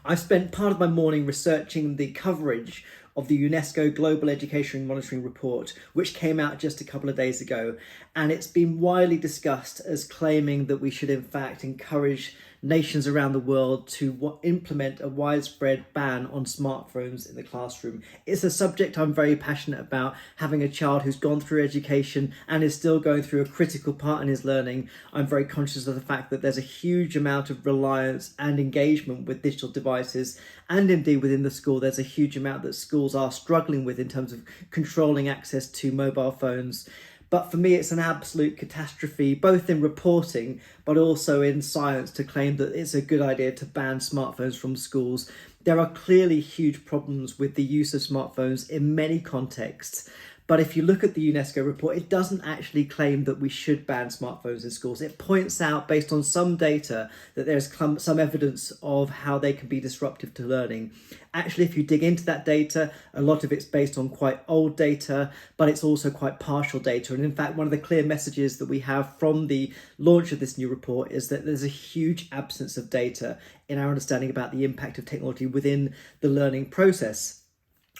I've spent part of my morning researching the coverage of the UNESCO Global Education Monitoring Report, which came out just a couple of days ago. And it's been widely discussed as claiming that we should in fact encourage nations around the world to implement a widespread ban on smartphones in the classroom. It's a subject I'm very passionate about. Having a child who's gone through education and is still going through a critical part in his learning, I'm very conscious of the fact that there's a huge amount of reliance and engagement with digital devices, and indeed within the school there's a huge amount that schools are struggling with in terms of controlling access to mobile phones. But for me, it's an absolute catastrophe, both in reporting, but also in science, to claim that it's a good idea to ban smartphones from schools. There are clearly huge problems with the use of smartphones in many contexts. But if you look at the UNESCO report, it doesn't actually claim that we should ban smartphones in schools. It points out, based on some data, that there's some evidence of how they can be disruptive to learning. Actually, if you dig into that data, a lot of it's based on quite old data, but it's also quite partial data. And in fact, one of the clear messages that we have from the launch of this new report is that there's a huge absence of data in our understanding about the impact of technology within the learning process.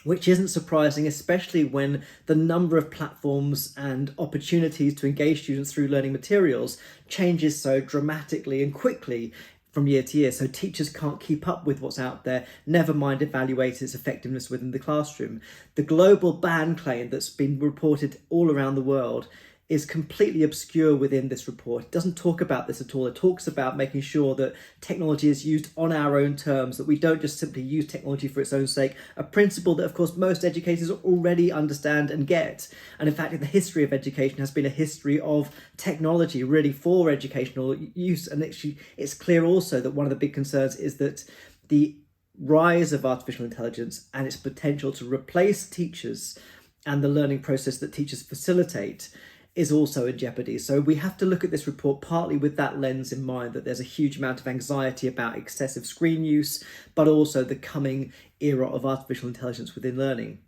Which isn't surprising, especially when the number of platforms and opportunities to engage students through learning materials changes so dramatically and quickly from year to year. So teachers can't keep up with what's out there, never mind evaluate its effectiveness within the classroom. The global ban claim that's been reported all around the world is completely obscure within this report. It doesn't talk about this at all. It talks about making sure that technology is used on our own terms, that we don't just simply use technology for its own sake, a principle that, of course, most educators already understand and get. And in fact, the history of education has been a history of technology, really, for educational use. And it's clear also that one of the big concerns is that the rise of artificial intelligence and its potential to replace teachers and the learning process that teachers facilitate is also in jeopardy. So we have to look at this report partly with that lens in mind, that there's a huge amount of anxiety about excessive screen use, but also the coming era of artificial intelligence within learning.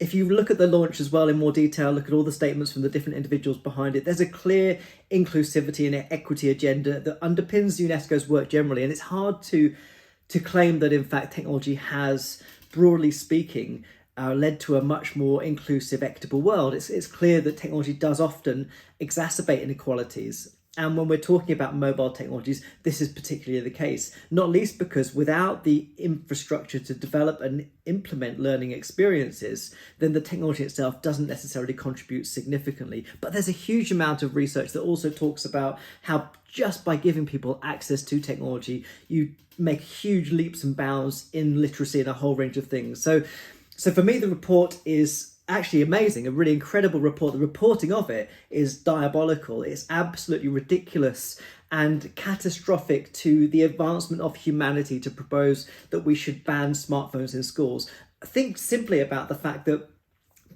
If you look at the launch as well in more detail, look at all the statements from the different individuals behind it, there's a clear inclusivity and equity agenda that underpins UNESCO's work generally. And it's hard to claim that in fact technology has, broadly speaking, led to a much more inclusive, equitable world. It's clear that technology does often exacerbate inequalities. And when we're talking about mobile technologies, this is particularly the case, not least because without the infrastructure to develop and implement learning experiences, then the technology itself doesn't necessarily contribute significantly. But there's a huge amount of research that also talks about how just by giving people access to technology, you make huge leaps and bounds in literacy and a whole range of things. So for me, the report is actually amazing, a really incredible report. The reporting of it is diabolical. It's absolutely ridiculous and catastrophic to the advancement of humanity to propose that we should ban smartphones in schools. Think simply about the fact that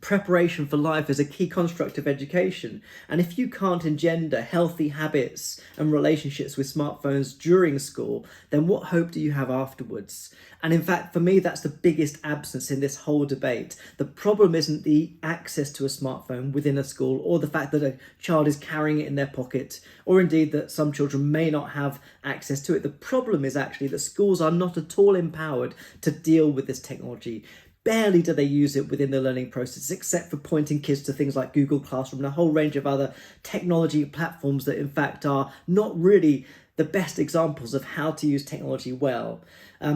preparation for life is a key construct of education. And if you can't engender healthy habits and relationships with smartphones during school, then what hope do you have afterwards? And in fact, for me, that's the biggest absence in this whole debate. The problem isn't the access to a smartphone within a school or the fact that a child is carrying it in their pocket, or indeed that some children may not have access to it. The problem is actually that schools are not at all empowered to deal with this technology. Barely do they use it within the learning process, except for pointing kids to things like Google Classroom and a whole range of other technology platforms that in fact are not really the best examples of how to use technology well.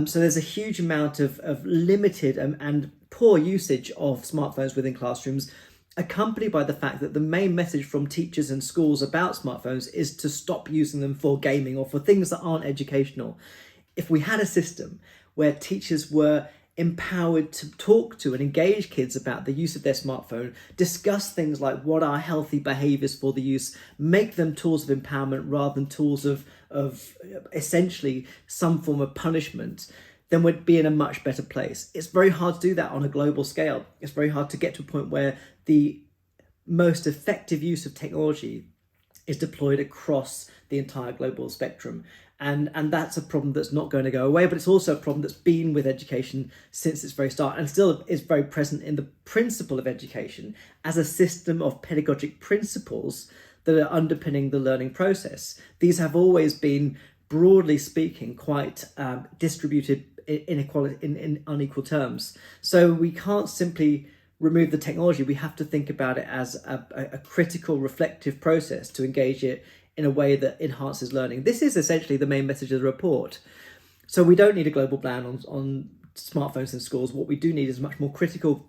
So there's a huge amount of limited and poor usage of smartphones within classrooms, accompanied by the fact that the main message from teachers and schools about smartphones is to stop using them for gaming or for things that aren't educational. If we had a system where teachers were empowered to talk to and engage kids about the use of their smartphone, discuss things like what are healthy behaviours for the use, make them tools of empowerment rather than tools of essentially some form of punishment, then we'd be in a much better place. It's very hard to do that on a global scale. It's very hard to get to a point where the most effective use of technology is deployed across the entire global spectrum. And that's a problem that's not going to go away, but it's also a problem that's been with education since its very start and still is very present in the principle of education as a system of pedagogic principles that are underpinning the learning process. These have always been broadly speaking, quite distributed inequality in unequal terms. So we can't simply remove the technology. We have to think about it as a critical, reflective process to engage it in a way that enhances learning. This is essentially the main message of the report. So we don't need a global ban on smartphones in schools. What we do need is much more critical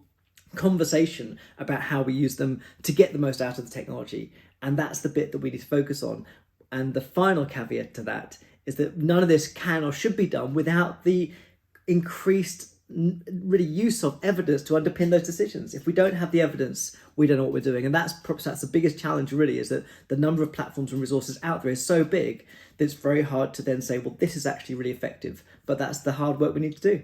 conversation about how we use them to get the most out of the technology. And that's the bit that we need to focus on. And the final caveat to that is that none of this can or should be done without the increased really use of evidence to underpin those decisions. If we don't have the evidence, we don't know what we're doing. And that's the biggest challenge really, is that the number of platforms and resources out there is so big that it's very hard to then say, well, this is actually really effective. But that's the hard work we need to do.